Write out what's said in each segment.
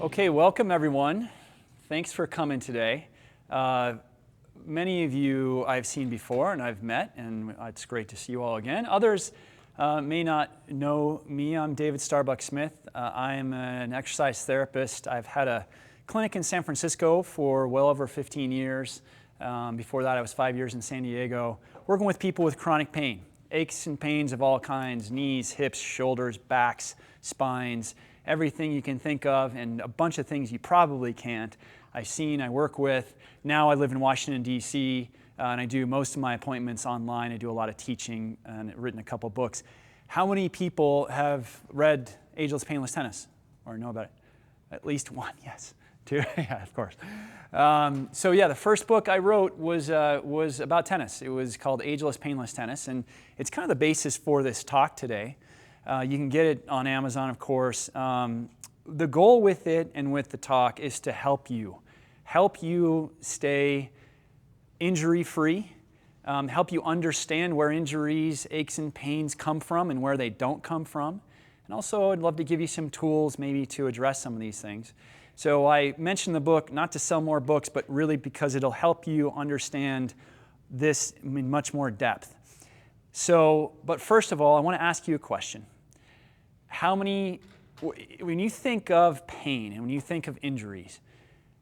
Okay, welcome everyone. Thanks for coming today. Many of you I've seen before and I've met, and it's great to see you all again. Others may not know me. I'm David Starbuck Smith. I'm an exercise therapist. I've had a clinic in San Francisco for well over 15 years. Before that, I was 5 years in San Diego, working with people with chronic pain, aches and pains of all kinds, knees, hips, shoulders, backs, spines, everything you can think of, and a bunch of things you probably can't. I've seen, I work with. Now I live in Washington, D.C., and I do most of my appointments online. I do a lot of teaching and written a couple books. How many people have read Ageless Painless Tennis or know about it? At least one, yes. Two, yeah, of course. So yeah, the first book I wrote was about tennis. It was called Ageless Painless Tennis, and it's kind of the basis for this talk today. You can get it on Amazon, of course. The goal with it and with the talk is to help you stay injury-free, help you understand where injuries, aches, and pains come from and where they don't come from. And also, I'd love to give you some tools maybe to address some of these things. So I mentioned the book not to sell more books, but really because it'll help you understand this in much more depth. So, but first of all, I want to ask you a question. When you think of pain and when you think of injuries,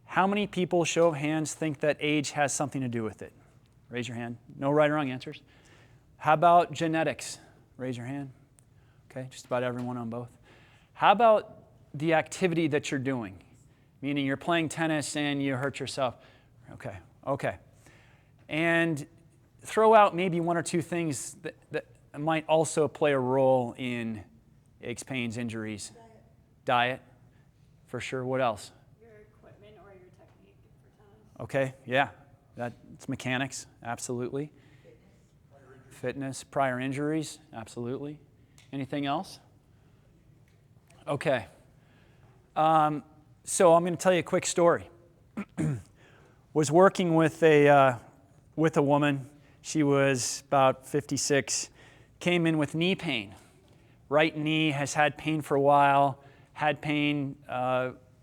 how many people, show of hands, think that age has something to do with it? Raise your hand. No right or wrong answers. How about genetics? Raise your hand. Okay, just about everyone on both. How about the activity that you're doing? Meaning you're playing tennis and you hurt yourself. Okay. And throw out maybe one or two things that might also play a role in aches, pains, injuries. Diet, for sure. What else? Your equipment or your technique for tennis. Okay, yeah. That's mechanics, absolutely. Fitness, prior injuries, absolutely. Anything else? Okay. So I'm going to tell you a quick story. Was working with a woman. She was about 56. Came in with knee pain. Right knee, has had pain for a while. Had pain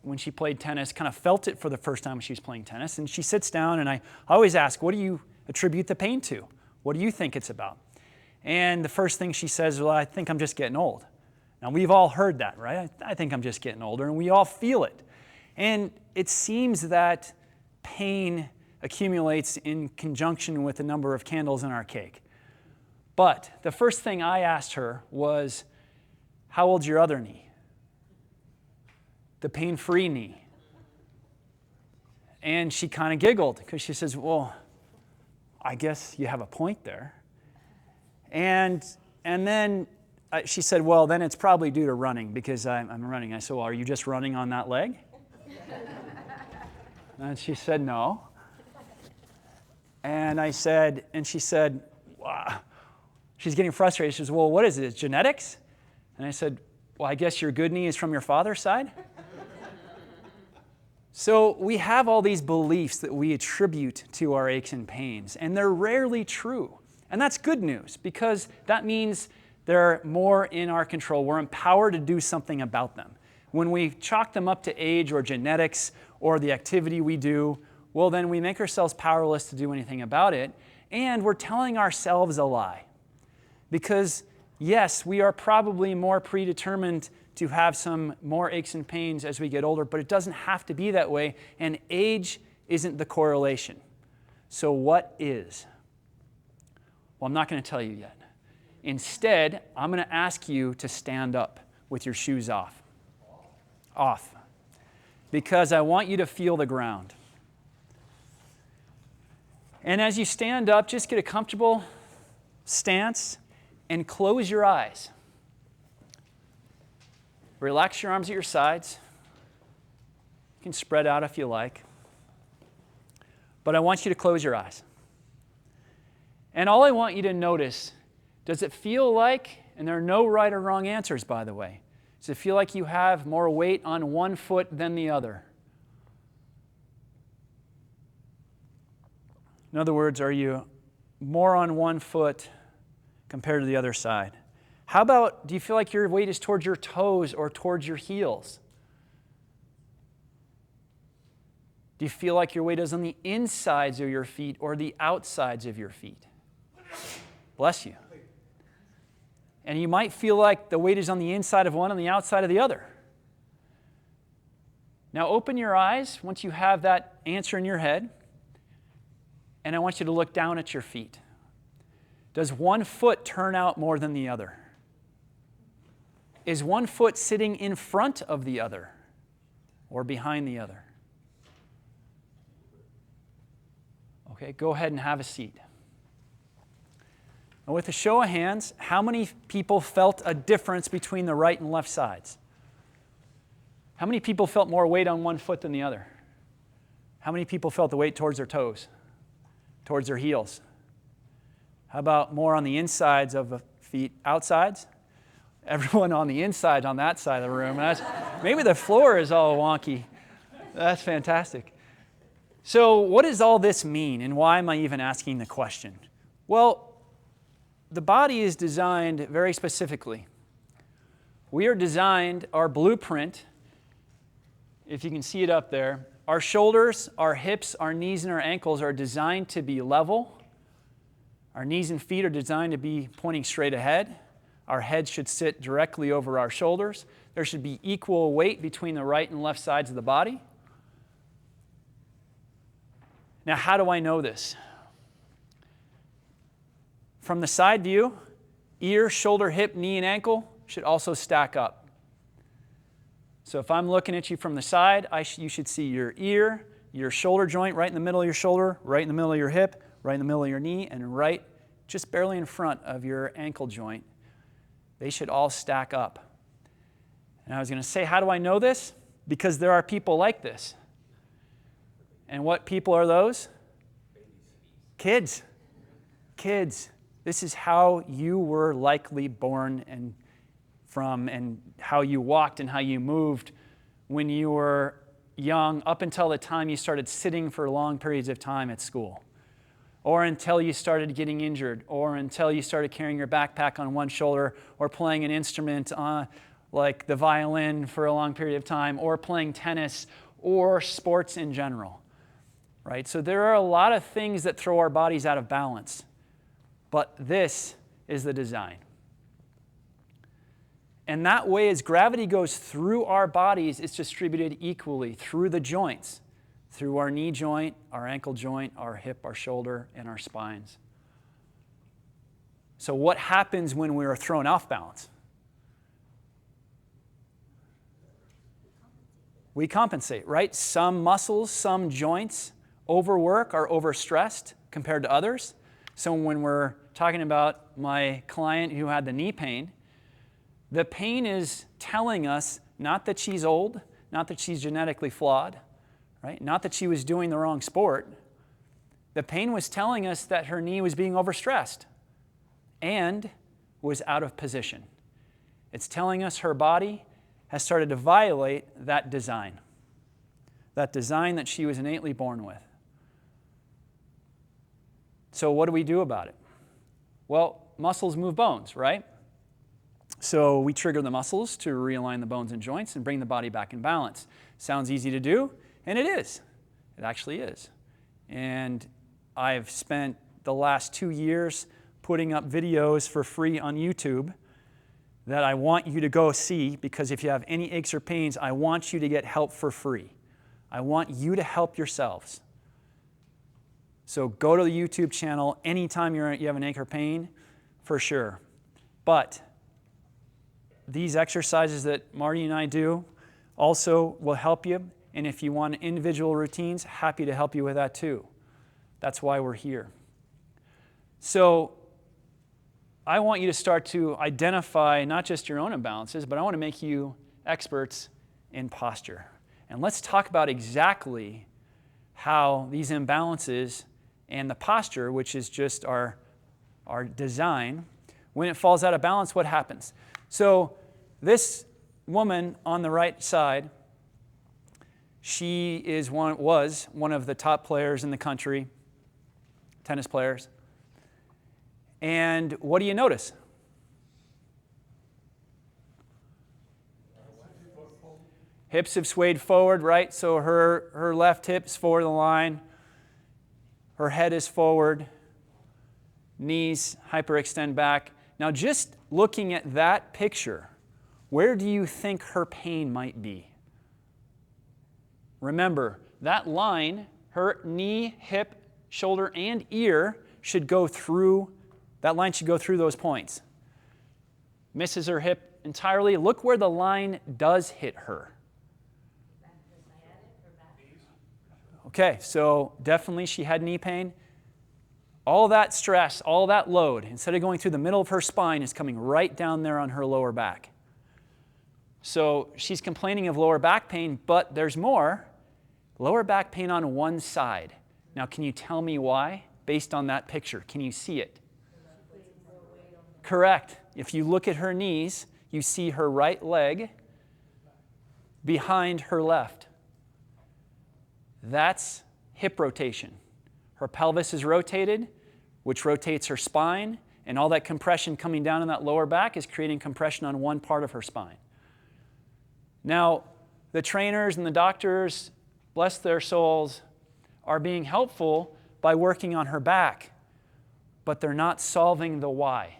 when she played tennis. Kind of felt it for the first time when she was playing tennis. And she sits down, and I always ask, "What do you attribute the pain to? What do you think it's about?" And the first thing she says, "Well, I think I'm just getting old." Now, we've all heard that, right? I think I'm just getting older, and we all feel it. And it seems that pain accumulates in conjunction with the number of candles in our cake. But the first thing I asked her was, "How old's your other knee? The pain-free knee?" And she kind of giggled because she says, "Well, I guess you have a point there." And then she said, "Well, then it's probably due to running because I'm running." I said, "Well, are you just running on that leg?" And she said, "No." And she said, "Wow." She's getting frustrated. She says, "Well, what is it? It's genetics?" And I said, "Well, I guess your good knee is from your father's side?" So we have all these beliefs that we attribute to our aches and pains, and they're rarely true. And that's good news because that means they're more in our control. We're empowered to do something about them. When we chalk them up to age or genetics or the activity we do, well, then we make ourselves powerless to do anything about it, and we're telling ourselves a lie. Because, yes, we are probably more predetermined to have some more aches and pains as we get older, but it doesn't have to be that way, and age isn't the correlation. So what is? Well, I'm not going to tell you yet. Instead, I'm going to ask you to stand up with your shoes off. Because I want you to feel the ground. And as you stand up, just get a comfortable stance and close your eyes. Relax your arms at your sides. You can spread out if you like. But I want you to close your eyes. And all I want you to notice, does it feel like, and there are no right or wrong answers, by the way, does it feel like you have more weight on one foot than the other? In other words, are you more on one foot compared to the other side? How about, do you feel like your weight is towards your toes or towards your heels? Do you feel like your weight is on the insides of your feet or the outsides of your feet? Bless you. And you might feel like the weight is on the inside of one and the outside of the other. Now open your eyes once you have that answer in your head, and I want you to look down at your feet. Does one foot turn out more than the other? Is one foot sitting in front of the other or behind the other? Okay, go ahead and have a seat. And with a show of hands, how many people felt a difference between the right and left sides? How many people felt more weight on one foot than the other? How many people felt the weight towards their toes, towards their heels? How about more on the insides of the feet, outsides? Everyone on the inside on that side of the room. Maybe the floor is all wonky. That's fantastic. So what does all this mean, and why am I even asking the question? Well, the body is designed very specifically. We are designed, our blueprint, if you can see it up there, our shoulders, our hips, our knees, and our ankles are designed to be level. Our knees and feet are designed to be pointing straight ahead. Our head should sit directly over our shoulders. There should be equal weight between the right and left sides of the body. Now, how do I know this? From the side view, ear, shoulder, hip, knee, and ankle should also stack up. So if I'm looking at you from the side, you should see your ear, your shoulder joint right in the middle of your shoulder, right in the middle of your hip, right in the middle of your knee, and right just barely in front of your ankle joint. They should all stack up. And I was going to say, how do I know this? Because there are people like this. And what people are those? Kids. Kids. This is how you were likely born and from, and how you walked and how you moved when you were young, up until the time you started sitting for long periods of time at school, or until you started getting injured, or until you started carrying your backpack on one shoulder, or playing an instrument like the violin for a long period of time, or playing tennis, or sports in general. Right? So there are a lot of things that throw our bodies out of balance, but this is the design. And that way, as gravity goes through our bodies, it's distributed equally through the joints, through our knee joint, our ankle joint, our hip, our shoulder, and our spines. So what happens when we are thrown off balance? We compensate, right? Some muscles, some joints overwork or overstressed compared to others. So when we're talking about my client who had the knee pain, the pain is telling us not that she's old, not that she's genetically flawed, right? Not that she was doing the wrong sport. The pain was telling us that her knee was being overstressed and was out of position. It's telling us her body has started to violate that design that she was innately born with. So what do we do about it? Well, muscles move bones, right? So we trigger the muscles to realign the bones and joints and bring the body back in balance. Sounds easy to do, and it is. It actually is. And I've spent the last 2 years putting up videos for free on YouTube that I want you to go see, because if you have any aches or pains, I want you to get help for free. I want you to help yourselves. So go to the YouTube channel anytime you have an ache or pain, for sure. But these exercises that Marty and I do also will help you. And if you want individual routines, happy to help you with that too. That's why we're here. So I want you to start to identify not just your own imbalances, but I want to make you experts in posture. And let's talk about exactly how these imbalances and the posture, which is just our design, when it falls out of balance, what happens? So this woman on the right side, she was one of the top players in the country, tennis players. And what do you notice? Hips have swayed forward, right? So her left hip is forward of the line. Her head is forward. Knees hyperextend back. Now just looking at that picture, where do you think her pain might be? Remember, that line, her knee, hip, shoulder, and ear should go through, that line should go through those points. Misses her hip entirely. Look where the line does hit her. Okay, so definitely she had knee pain. All that stress, all that load, instead of going through the middle of her spine, is coming right down there on her lower back. So she's complaining of lower back pain, but there's more. Lower back pain on one side. Now, can you tell me why? Based on that picture, can you see it? Correct. If you look at her knees, you see her right leg behind her left. That's hip rotation. Her pelvis is rotated, which rotates her spine, and all that compression coming down in that lower back is creating compression on one part of her spine. Now, the trainers and the doctors, bless their souls, are being helpful by working on her back, but they're not solving the why.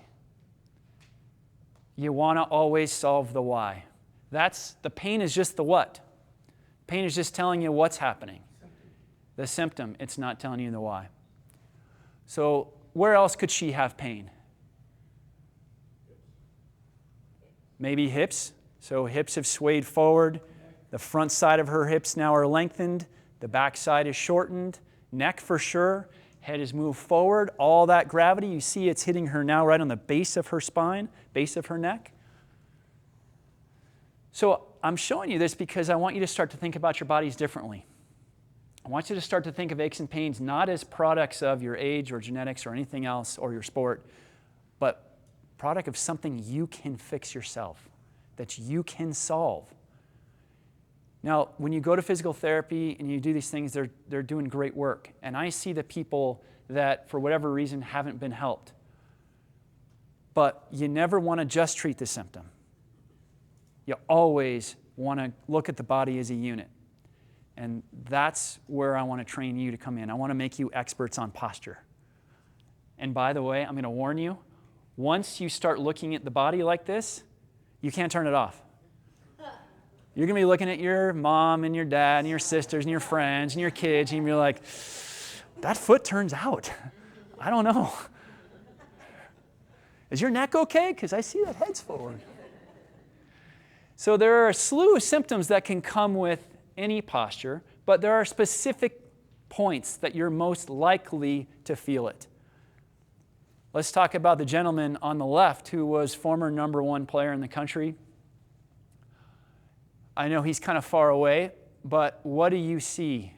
You want to always solve the why. The pain is just the what. Pain is just telling you what's happening. The symptom, it's not telling you the why. So where else could she have pain? Maybe hips. So hips have swayed forward. The front side of her hips now are lengthened. The back side is shortened. Neck for sure. Head is moved forward. All that gravity, you see it's hitting her now right on the base of her spine, base of her neck. So I'm showing you this because I want you to start to think about your bodies differently. I want you to start to think of aches and pains not as products of your age or genetics or anything else or your sport, but product of something you can fix yourself, that you can solve. Now, when you go to physical therapy and you do these things, they're doing great work. And I see the people that, for whatever reason, haven't been helped. But you never want to just treat the symptom. You always want to look at the body as a unit. And that's where I want to train you to come in. I want to make you experts on posture. And by the way, I'm going to warn you, once you start looking at the body like this, you can't turn it off. You're going to be looking at your mom and your dad and your sisters and your friends and your kids, and you're like, that foot turns out. I don't know. Is your neck okay? Because I see that head's forward. So there are a slew of symptoms that can come with any posture, but there are specific points that you're most likely to feel it. Let's talk about the gentleman on the left who was former #1 player in the country. I know he's kind of far away, but what do you see?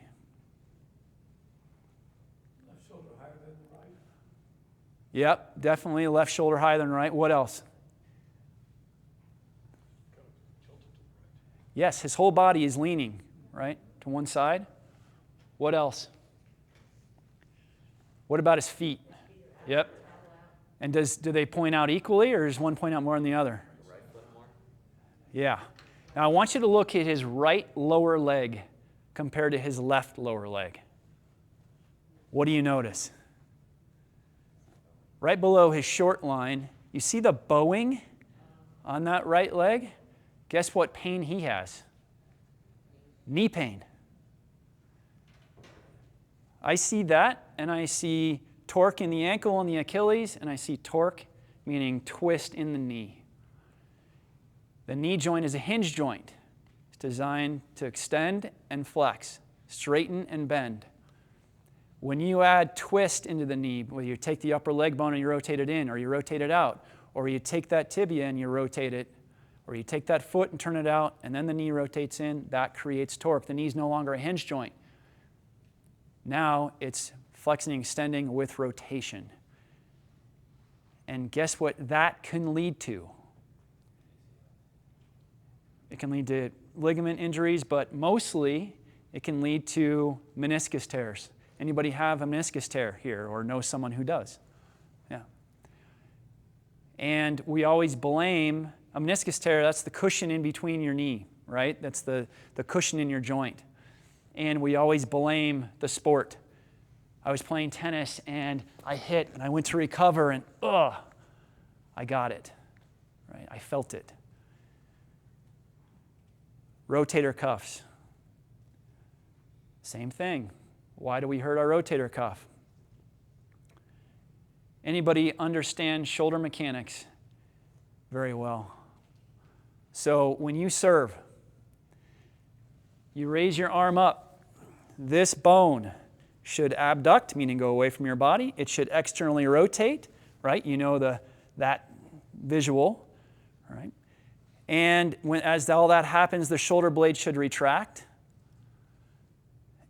Left shoulder higher than the right. Yep, definitely left shoulder higher than right. What else? Yes, his whole body is leaning, right, to one side. What else? What about his feet? Yep. And do they point out equally, or does one point out more than the other? Right foot more. Yeah. Now I want you to look at his right lower leg compared to his left lower leg. What do you notice? Right below his short line, you see the bowing on that right leg? Guess what pain he has? Knee pain. I see that, and I see torque in the ankle and the Achilles, and I see torque, meaning twist in the knee. The knee joint is a hinge joint. It's designed to extend and flex, straighten and bend. When you add twist into the knee, whether you take the upper leg bone and you rotate it in, or you rotate it out, or you take that tibia and you rotate it, or you take that foot and turn it out, and then the knee rotates in, that creates torque. The knee is no longer a hinge joint. Now it's flexing and extending with rotation. And guess what that can lead to? It can lead to ligament injuries, but mostly it can lead to meniscus tears. Anybody have a meniscus tear here or know someone who does? Yeah. And we always blame a meniscus tear. That's the cushion in between your knee right? That's the cushion in your joint. And we always blame the sport. I was playing tennis and I hit and I went to recover and I got it, right? I felt it. Rotator cuffs. Same thing. Why do we hurt our rotator cuff? Anybody understand shoulder mechanics very well? So when you serve, you raise your arm up. This bone should abduct, meaning go away from your body. It should externally rotate, right? You know that visual, right? And as all that happens, the shoulder blade should retract.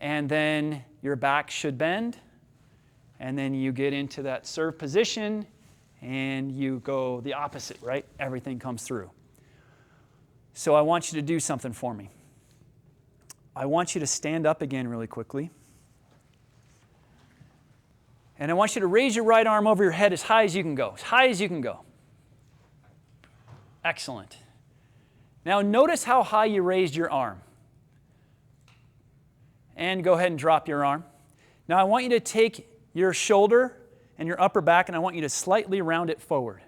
And then your back should bend. And then you get into that serve position and you go the opposite, right? Everything comes through. So I want you to do something for me. I want you to stand up again really quickly. And I want you to raise your right arm over your head as high as you can go. As high as you can go. Excellent. Now notice how high you raised your arm. And go ahead and drop your arm. Now I want you to take your shoulder and your upper back and I want you to slightly round it forward.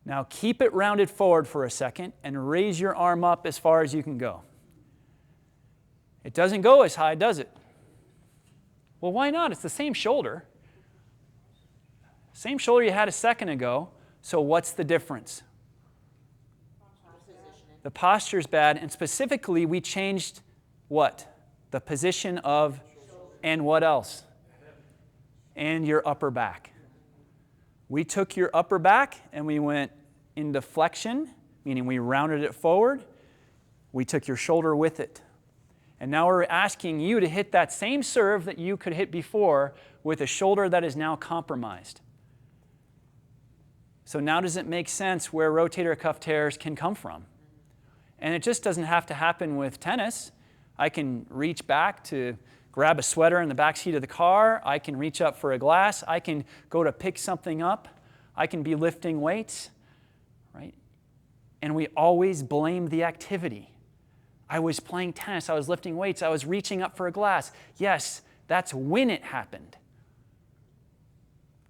Now keep it rounded forward for a second and raise your arm up as far as you can go. It doesn't go as high, does it? Well, why not? It's the same shoulder. Same shoulder you had a second ago. So what's the difference? The posture's bad, and specifically we changed what? The position of, and what else? And your upper back. We took your upper back and we went into flexion, meaning we rounded it forward. We took your shoulder with it. And now we're asking you to hit that same serve that you could hit before with a shoulder that is now compromised. So now does it make sense where rotator cuff tears can come from? And it just doesn't have to happen with tennis. I can reach back to grab a sweater in the back seat of the car. I can reach up for a glass. I can go to pick something up. I can be lifting weights, right? And we always blame the activity. I was playing tennis. I was lifting weights. I was reaching up for a glass. Yes, that's when it happened.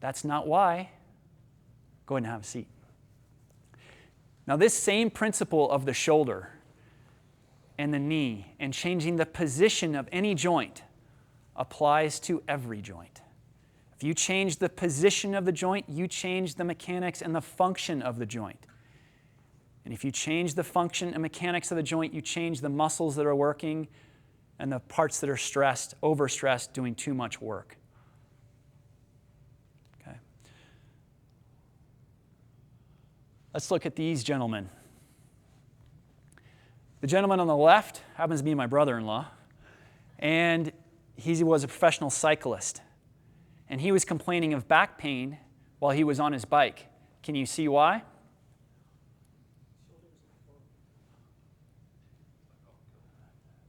That's not why. Go ahead and have a seat. Now, this same principle of the shoulder and the knee and changing the position of any joint applies to every joint. If you change the position of the joint, you change the mechanics and the function of the joint. And if you change the function and mechanics of the joint, you change the muscles that are working and the parts that are stressed, overstressed, doing too much work. Okay. Let's look at these gentlemen. The gentleman on the left happens to be my brother-in-law, and he was a professional cyclist. And he was complaining of back pain while he was on his bike. Can you see why?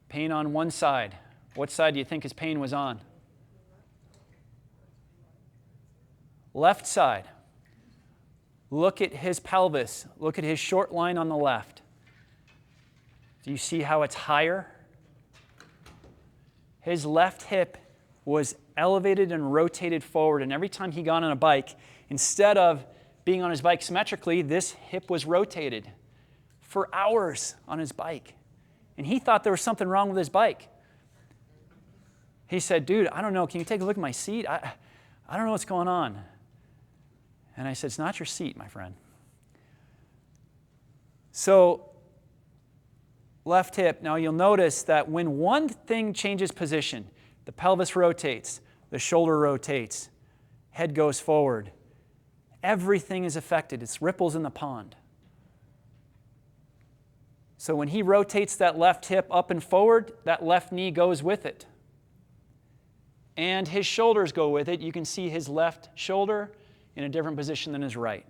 Pain on one side. What side do you think his pain was on? Left side. Look at his pelvis. Look at his short line on the left. Do you see how it's higher? His left hip was elevated and rotated forward, and every time he got on a bike, instead of being on his bike symmetrically, this hip was rotated for hours on his bike. And he thought there was something wrong with his bike. He said, dude, I don't know, can you take a look at my seat? I don't know what's going on. And I said, it's not your seat, my friend. So, left hip. Now you'll notice that when one thing changes position, the pelvis rotates, the shoulder rotates, head goes forward. Everything is affected. It's ripples in the pond. So when he rotates that left hip up and forward, that left knee goes with it. And his shoulders go with it. You can see his left shoulder in a different position than his right.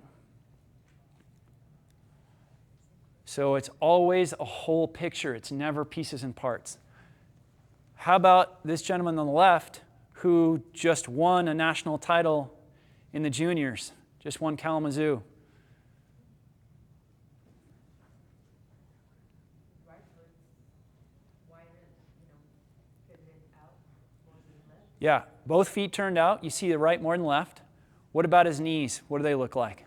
So it's always a whole picture. It's never pieces and parts. How about this gentleman on the left who just won a national title in the juniors, just won Kalamazoo? Yeah, both feet turned out. You see the right more than left. What about his knees? What do they look like?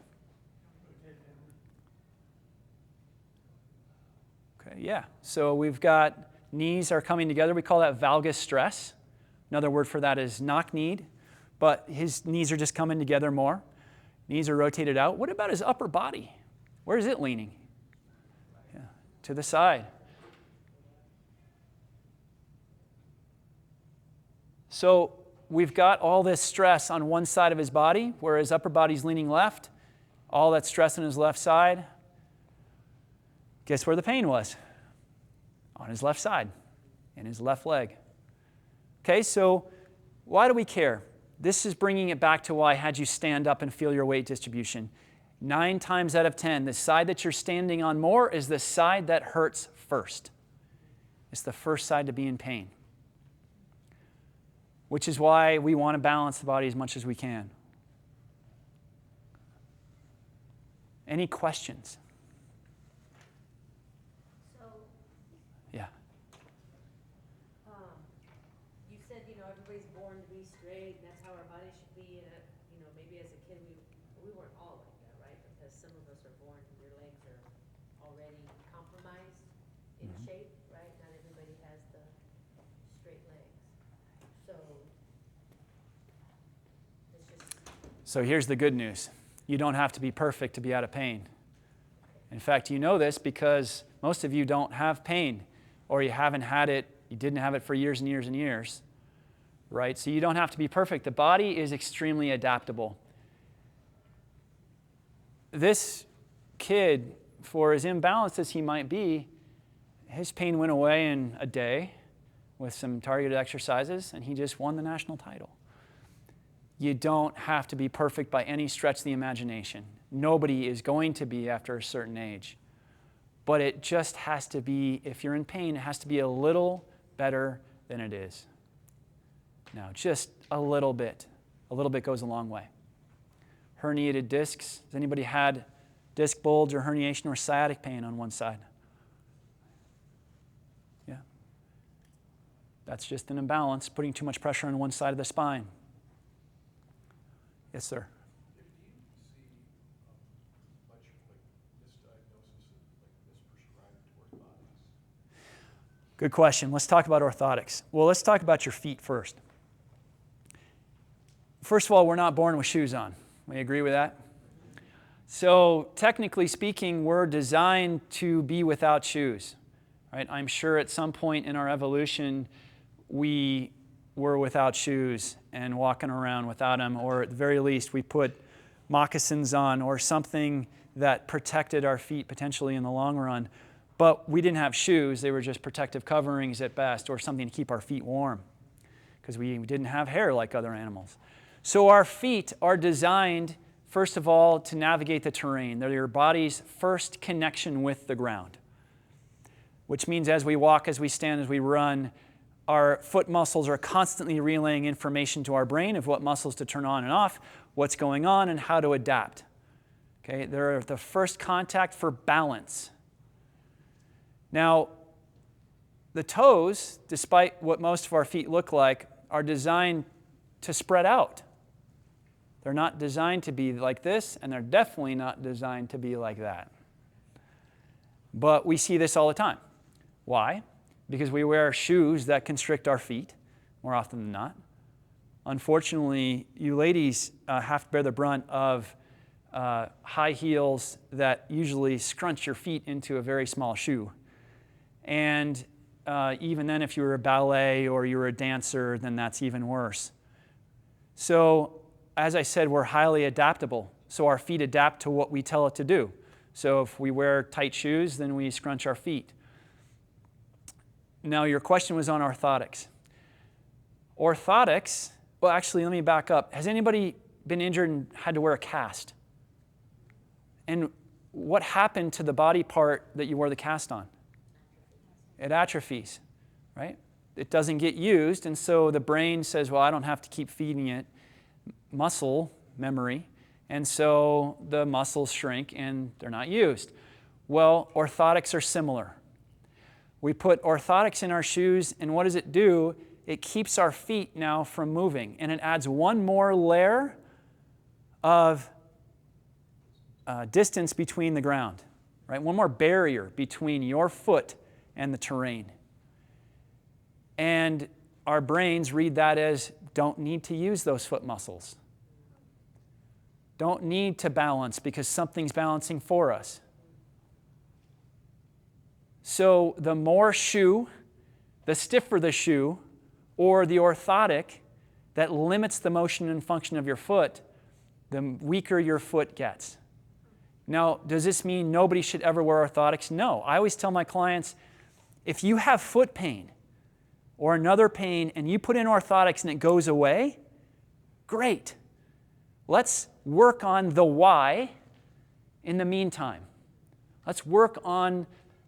Okay, yeah. So we've got knees are coming together. We call that valgus stress. Another word for that is knock-kneed. But his knees are just coming together more. Knees are rotated out. What about his upper body? Where is it leaning? Yeah, to the side. So we've got all this stress on one side of his body, where his upper body's leaning left. All that stress on his left side. Guess where the pain was? On his left side, in his left leg. Okay, so why do we care? This is bringing it back to why I had you stand up and feel your weight distribution. 9 times out of 10, the side that you're standing on more is the side that hurts first. It's the first side to be in pain. Which is why we want to balance the body as much as we can. Any questions? So, Yeah. You said, everybody's born to be straight, and that's how our body should be, and, maybe as a kid, we weren't all like that, right? Because some of us are born, your legs are already compromised in shape, right? Not everybody has the straight legs. So, So here's the good news. You don't have to be perfect to be out of pain. In fact, you know this because most of you don't have pain, or you haven't had it, you didn't have it for years and years and years, right? So you don't have to be perfect. The body is extremely adaptable. This kid, for as imbalanced as he might be, his pain went away in a day with some targeted exercises, and he just won the national title. You don't have to be perfect by any stretch of the imagination. Nobody is going to be after a certain age. But it just has to be, if you're in pain, it has to be a little better than it is. Now, just a little bit. A little bit goes a long way. Herniated discs. Has anybody had disc bulge or herniation or sciatic pain on one side? Yeah. That's just an imbalance, putting too much pressure on one side of the spine. Yes, sir. Do you see much misdiagnosis and misprescribed orthotics? Good question. Let's talk about orthotics. Well, let's talk about your feet first. First of all, we're not born with shoes on. We agree with that? So technically speaking, we're designed to be without shoes. Right? I'm sure at some point in our evolution, we were without shoes and walking around without them, or at the very least, we put moccasins on or something that protected our feet potentially in the long run. But we didn't have shoes. They were just protective coverings at best, or something to keep our feet warm, because we didn't have hair like other animals. So our feet are designed, first of all, to navigate the terrain. They're your body's first connection with the ground, which means as we walk, as we stand, as we run, our foot muscles are constantly relaying information to our brain of what muscles to turn on and off, what's going on, and how to adapt. Okay, they're the first contact for balance. Now, the toes, despite what most of our feet look like, are designed to spread out. They're not designed to be like this, and they're definitely not designed to be like that. But we see this all the time. Why? Because we wear shoes that constrict our feet more often than not. Unfortunately, you ladies have to bear the brunt of high heels that usually scrunch your feet into a very small shoe. And even then, if you were a ballet or you were a dancer, then that's even worse. So, as I said, we're highly adaptable. So our feet adapt to what we tell it to do. So if we wear tight shoes, then we scrunch our feet. Now, your question was on orthotics. Orthotics, well, actually, let me back up. Has anybody been injured and had to wear a cast? And what happened to the body part that you wore the cast on? It atrophies, right? It doesn't get used, and so the brain says, well, I don't have to keep feeding it muscle memory, and so the muscles shrink and they're not used. Well, orthotics are similar. We put orthotics in our shoes, and what does it do? it keeps our feet now from moving, and it adds one more layer of distance between the ground, right? One more barrier between your foot and the terrain. And our brains read that as don't need to use those foot muscles. Don't need to balance because something's balancing for us. So the more shoe, the stiffer the shoe, or the orthotic that limits the motion and function of your foot, the weaker your foot gets. Now, does this mean nobody should ever wear orthotics? No. I always tell my clients, if you have foot pain or another pain and you put in orthotics and it goes away, great. Let's work on the why in the meantime. Let's work on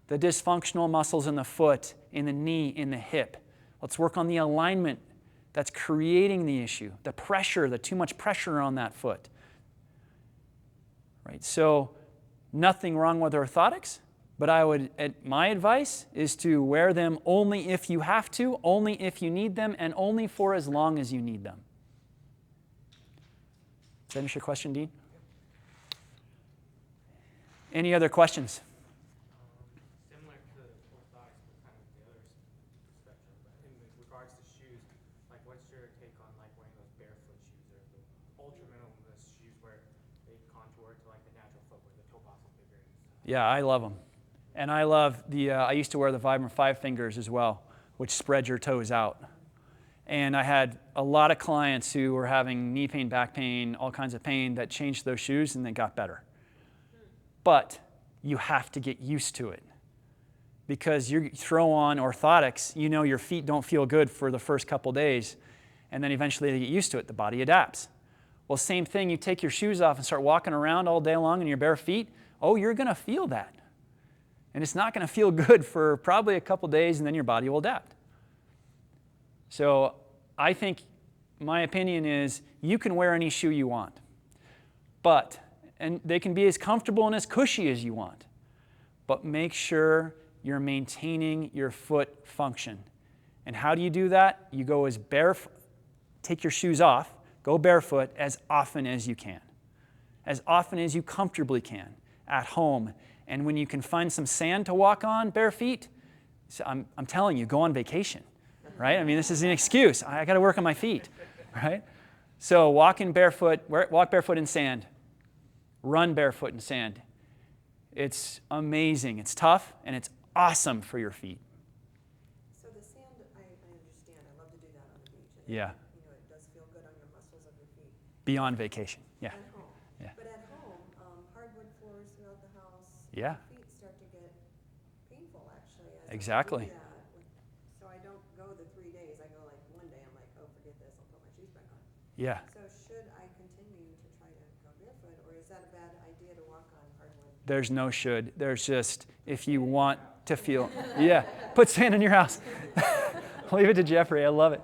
the dysfunctional muscles in the foot, in the knee, in the hip. Let's work on the alignment that's creating the issue, the pressure, the too much pressure on that foot. Right? So nothing wrong with orthotics, but my advice is to wear them only if you have to, only if you need them, and only for as long as you need them. Does that answer your question, Dean? Any other questions? Similar to orthotics, but kind of the other spectrum. But in regards to shoes, like what's your take on like wearing those barefoot shoes or the ultra minimalist shoes where they contour to like the natural foot where the toe box is bigger? Yeah, I love them. And I love I used to wear the Vibrant 5 fingers as well, which spread your toes out. And I had a lot of clients who were having knee pain, back pain, all kinds of pain that changed those shoes and they got better. But you have to get used to it. Because you throw on orthotics, you know your feet don't feel good for the first couple days, and then eventually they get used to it, the body adapts. Well, same thing, you take your shoes off and start walking around all day long in your bare feet, you're going to feel that. And it's not going to feel good for probably a couple days, and then your body will adapt. So I think my opinion is you can wear any shoe you want. And they can be as comfortable and as cushy as you want. But make sure you're maintaining your foot function. And how do you do that? You go as barefoot, take your shoes off, go barefoot as often as you can. As often as you comfortably can, at home. And when you can find some sand to walk on bare feet, so I'm telling you, go on vacation, right? I mean, this is an excuse. I got to work on my feet, right? So walk barefoot in sand. Run barefoot in sand. It's amazing. It's tough, and it's awesome for your feet. So the sand, I understand. I love to do that on the beach. And Yeah. it does feel good on your muscles of your feet. Beyond vacation, yeah. At home. Yeah. But at home, hardwood floors throughout the house. Yeah. Feet start to get painful, actually. As Exactly. I do that. So I don't go the 3 days. I go like one day. I'm like, oh, forget this. I'll put my shoes back on. Yeah. So should I continue to try to go barefoot, or is that a bad idea to walk on hardwood? There's no should. There's just, if you want to feel, yeah, put sand in your house. Leave it to Jeffrey. I love it.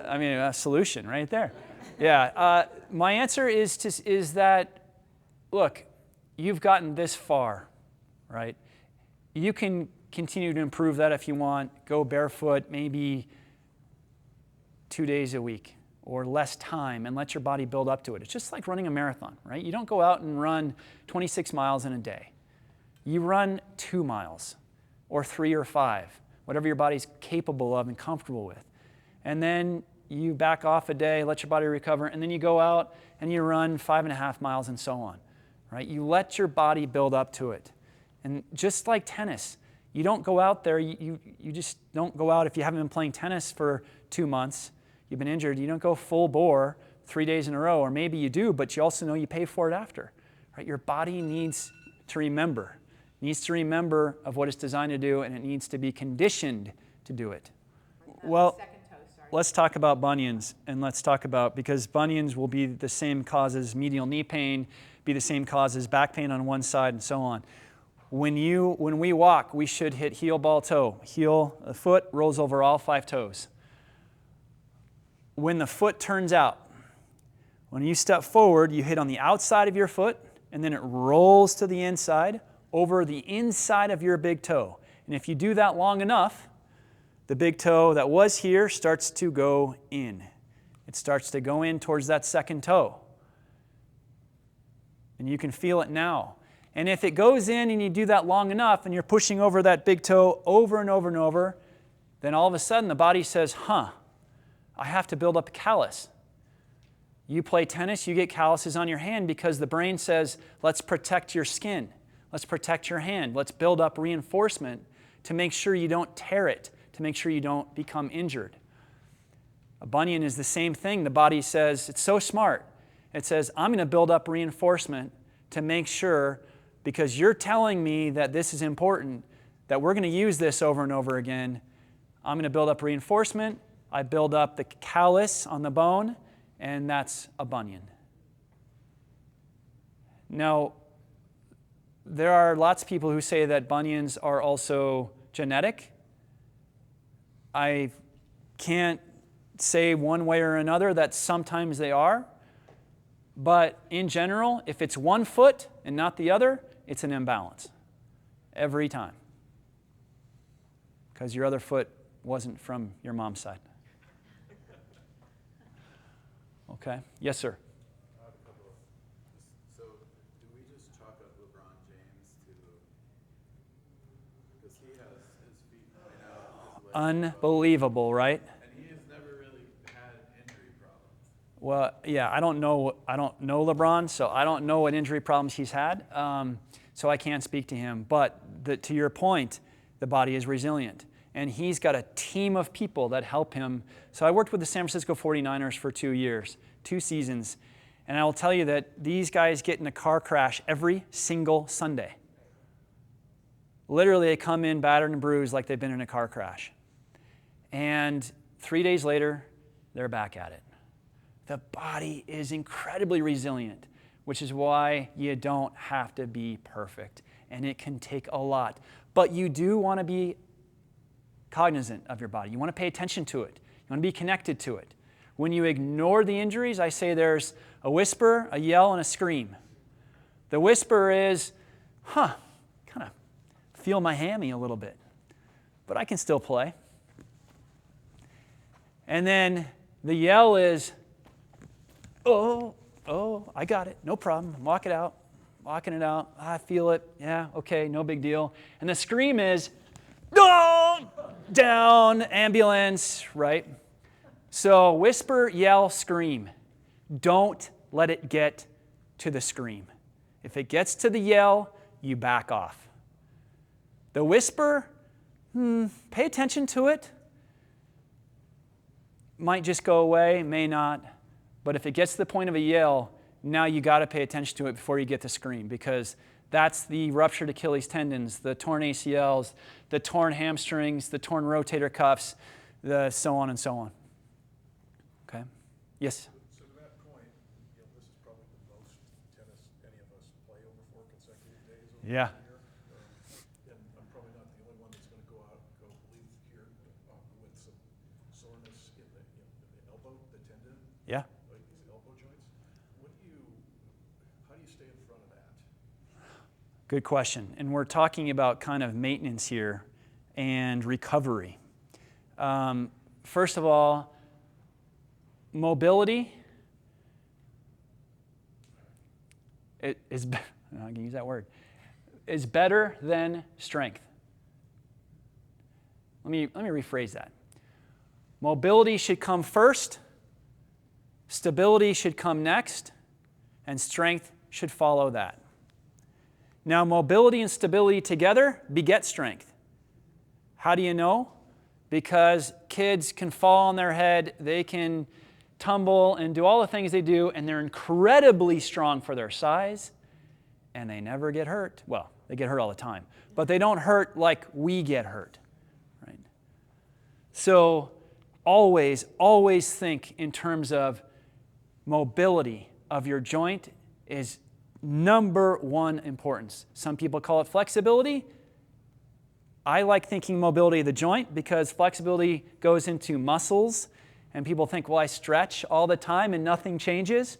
I mean, a solution right there. Yeah. My answer is that, look, you've gotten this far, right? You can continue to improve that if you want. Go barefoot maybe 2 days a week or less time and let your body build up to it. It's just like running a marathon, right? You don't go out and run 26 miles in a day. You run 2 miles or 3 or 5, whatever your body's capable of and comfortable with. And then you back off a day, let your body recover, and then you go out and you run 5.5 miles and so on, right? You let your body build up to it. And just like tennis, you don't go out there, you just don't go out if you haven't been playing tennis for 2 months, you've been injured, you don't go full bore 3 days in a row, or maybe you do, but you also know you pay for it after, right? Your body needs to remember. It needs to remember of what it's designed to do, and it needs to be conditioned to do it. Well, let's talk about bunions, and let's talk about, because bunions will be the same cause as medial knee pain, be the same cause as back pain on one side, and so on. When we walk, we should hit heel, ball, toe. Heel, the foot rolls over all 5 toes. When the foot turns out, when you step forward, you hit on the outside of your foot, and then it rolls to the inside, over the inside of your big toe. And if you do that long enough, the big toe that was here starts to go in. It starts to go in towards that second toe. And you can feel it now. And if it goes in and you do that long enough and you're pushing over that big toe over and over and over, then all of a sudden the body says, I have to build up a callus. You play tennis, you get calluses on your hand because the brain says, let's protect your skin. Let's protect your hand. Let's build up reinforcement to make sure you don't tear it, to make sure you don't become injured. A bunion is the same thing. The body says, it's so smart. It says, I'm going to build up reinforcement to make sure, because you're telling me that this is important, that we're going to use this over and over again. I'm going to build up reinforcement. I build up the callus on the bone, and that's a bunion. Now, there are lots of people who say that bunions are also genetic. I can't say one way or another that sometimes they are. But in general, if it's one foot and not the other, it's an imbalance every time. Because your other foot wasn't from your mom's side. Okay? Yes, sir. I have a couple of, so do we just chalk up LeBron James to, because he has his feet pointed out, his legs Unbelievable, right? and he has never really had injury problems. Well, yeah, I don't know LeBron, so I don't know what injury problems he's had, so I can't speak to him. But to your point, the body is resilient. And he's got a team of people that help him. So I worked with the San Francisco 49ers for 2 years, 2 seasons. And I will tell you that these guys get in a car crash every single Sunday. Literally, they come in battered and bruised like they've been in a car crash. And 3 days later, they're back at it. The body is incredibly resilient, which is why you don't have to be perfect. And it can take a lot. But you do want to be cognizant of your body. You want to pay attention to it. You want to be connected to it. When you ignore the injuries, I say there's a whisper, a yell, and a scream. The whisper is, kind of feel my hammy a little bit, but I can still play. And then the yell is, oh, I got it, no problem, walking it out, I feel it, yeah, okay, no big deal. And the scream is, oh, down, ambulance, right? So whisper, yell, scream. Don't let it get to the scream. If it gets to the yell, you back off. The whisper, pay attention to it. Might just go away, may not. But if it gets to the point of a yell, now you got to pay attention to it before you get to scream, because that's the ruptured Achilles tendons, the torn ACLs, the torn hamstrings, the torn rotator cuffs, the so on and so on. Okay? Yes? So to that point, this is probably the most tennis any of us play over 4 consecutive days over Yeah. the year. And I'm probably not the only one that's going to go leave here with some soreness in the elbow, the tendon. Yeah. Like these elbow joints. How do you stay in front of that? Good question. And we're talking about kind of maintenance here and recovery. First of all, mobility I can use that word, is better than strength. Let me rephrase that. Mobility should come first, stability should come next, and strength should follow that. Now, mobility and stability together beget strength. How do you know? Because kids can fall on their head, they can tumble and do all the things they do, and they're incredibly strong for their size, and they never get hurt. Well, they get hurt all the time, but they don't hurt like we get hurt, right? So always think in terms of mobility of your joint is number one importance. Some people call it flexibility. I like thinking mobility of the joint because flexibility goes into muscles, and people think, well, I stretch all the time and nothing changes.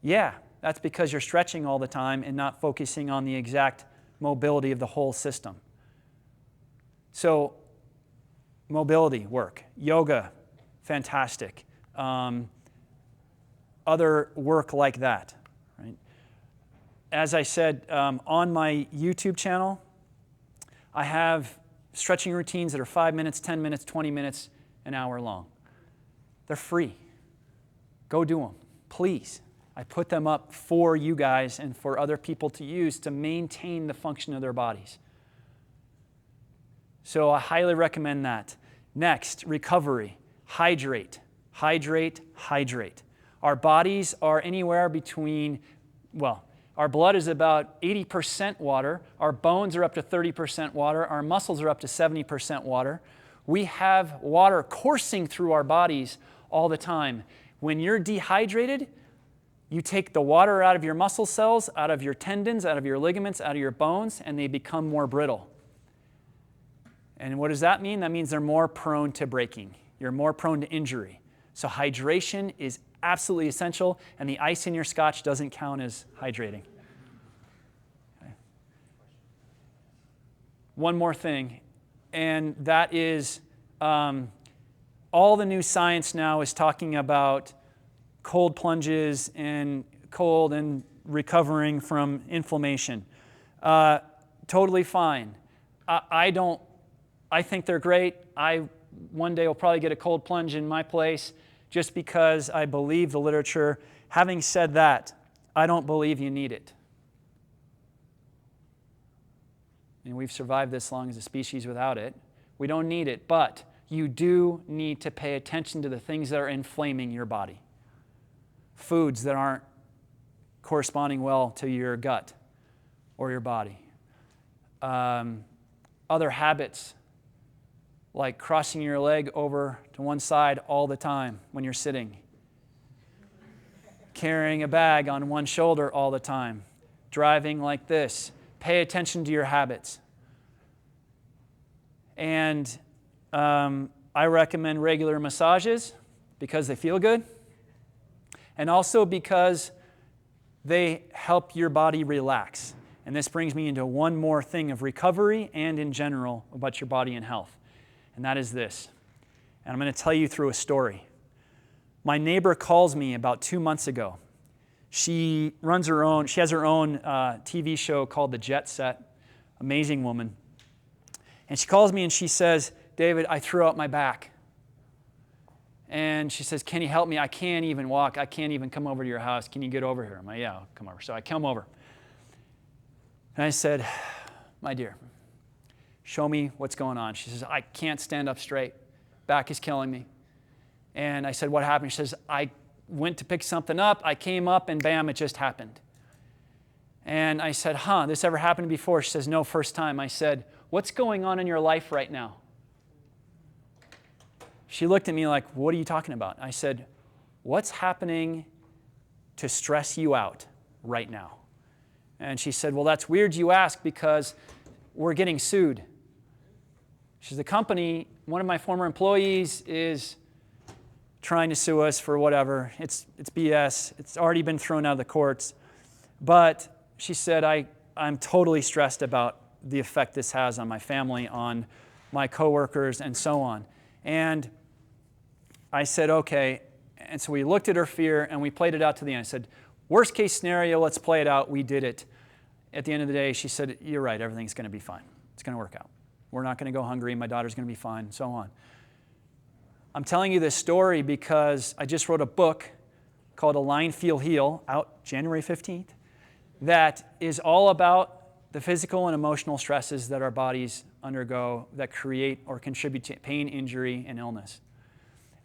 Yeah, that's because you're stretching all the time and not focusing on the exact mobility of the whole system. So mobility work, yoga, fantastic. Other work like that. Right? As I said, on my YouTube channel, I have stretching routines that are 5 minutes, 10 minutes, 20 minutes, an hour long. They're free. Go do them, please. I put them up for you guys and for other people to use to maintain the function of their bodies. So I highly recommend that. Next, recovery. Hydrate, hydrate, hydrate. Our bodies are anywhere between, well, our blood is about 80% water. Our bones are up to 30% water. Our muscles are up to 70% water. We have water coursing through our bodies all the time. When you're dehydrated, you take the water out of your muscle cells, out of your tendons, out of your ligaments, out of your bones, and they become more brittle. And what does that mean? That means they're more prone to breaking. You're more prone to injury. So hydration is absolutely essential, and the ice in your scotch doesn't count as hydrating. Okay. One more thing, and that is all the new science now is talking about cold plunges and cold and recovering from inflammation. Totally fine. I think they're great. I one day will probably get a cold plunge in my place just because I believe the literature. Having said that, I don't believe you need it. And we've survived this long as a species without it. We don't need it, but you do need to pay attention to the things that are inflaming your body. Foods that aren't corresponding well to your gut or your body. Other habits, like crossing your leg over to one side all the time when you're sitting. Carrying a bag on one shoulder all the time. Driving like this. Pay attention to your habits. And I recommend regular massages because they feel good. And also because they help your body relax. And this brings me into one more thing of recovery and in general about your body and health. And that is this. And I'm going to tell you through a story. My neighbor calls me about 2 months ago. She has her own TV show called The Jet Set. Amazing woman. And she calls me and she says, David, I threw out my back. And she says, can you help me? I can't even walk. I can't even come over to your house. Can you get over here? I'm like, yeah, I'll come over. So I come over. And I said, my dear, show me what's going on. She says, I can't stand up straight. Back is killing me. And I said, what happened? She says, I went to pick something up. I came up and bam, it just happened. And I said, this ever happened before? She says, no, first time. I said, what's going on in your life right now? She looked at me like, what are you talking about? I said, what's happening to stress you out right now? And she said, well, that's weird you ask because we're getting sued. She said, the company, one of my former employees is trying to sue us for whatever. It's BS. It's already been thrown out of the courts. But she said, I'm totally stressed about the effect this has on my family, on my coworkers, and so on. And I said, okay. And so we looked at her fear and we played it out to the end. I said, worst case scenario, let's play it out. We did it. At the end of the day, she said, you're right, everything's going to be fine. It's going to work out. We're not going to go hungry. My daughter's going to be fine, and so on. I'm telling you this story because I just wrote a book called Align, Feel, Heal, out January 15th, that is all about the physical and emotional stresses that our bodies undergo that create or contribute to pain, injury, and illness.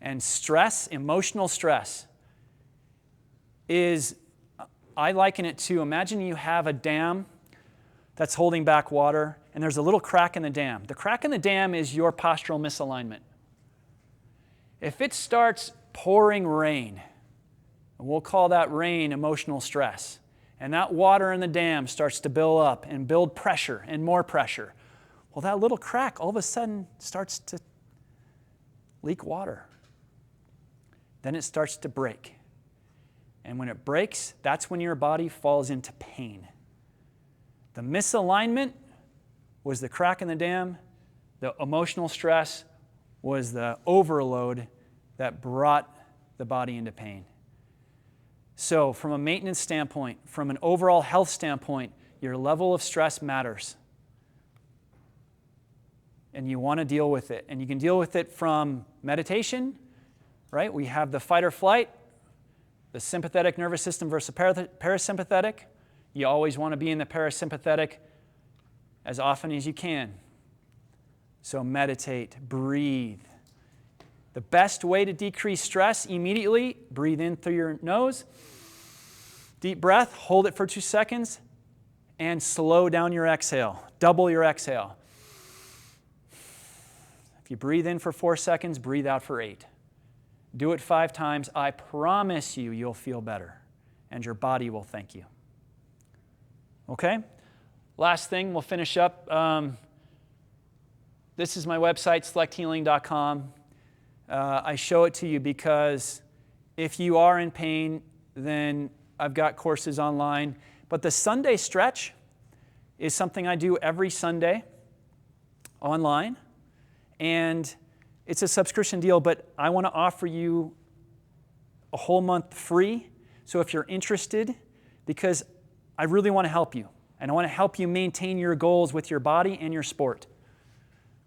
And stress, emotional stress, is, I liken it to, imagine you have a dam that's holding back water, and there's a little crack in the dam. The crack in the dam is your postural misalignment. If it starts pouring rain, we'll call that rain emotional stress, and that water in the dam starts to build up and build pressure and more pressure, well, that little crack all of a sudden starts to leak water. Then it starts to break. And when it breaks, that's when your body falls into pain. The misalignment was the crack in the dam. The emotional stress was the overload that brought the body into pain. So from a maintenance standpoint, from an overall health standpoint, your level of stress matters. And you want to deal with it. And you can deal with it from meditation, right? We have the fight or flight, the sympathetic nervous system versus parasympathetic. You always want to be in the parasympathetic as often as you can. So meditate, breathe. The best way to decrease stress immediately, breathe in through your nose, deep breath, hold it for 2 seconds, and slow down your exhale. Double your exhale. If you breathe in for 4 seconds, breathe out for 8. Do it 5 times. I promise you, you'll feel better, and your body will thank you. Okay? Last thing, we'll finish up. This is my website, selecthealing.com. I show it to you because if you are in pain, then I've got courses online. But the Sunday stretch is something I do every Sunday online. And it's a subscription deal, but I want to offer you a whole month free. So if you're interested, because I really want to help you. And I want to help you maintain your goals with your body and your sport.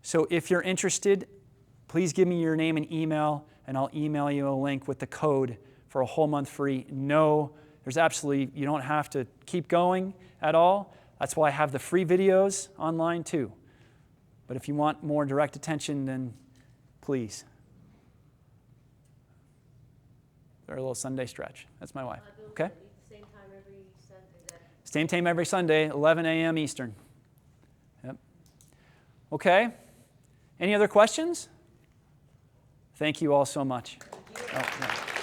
So if you're interested, please give me your name and email, and I'll email you a link with the code for a whole month free. No, there's absolutely, you don't have to keep going at all. That's why I have the free videos online too. But if you want more direct attention, then please. Or a little Sunday stretch. That's my wife. Okay? Same time every Sunday? Same time every Sunday, 11 a.m. Eastern. Yep. Okay. Any other questions? Thank you all so much. Thank you. Oh, no.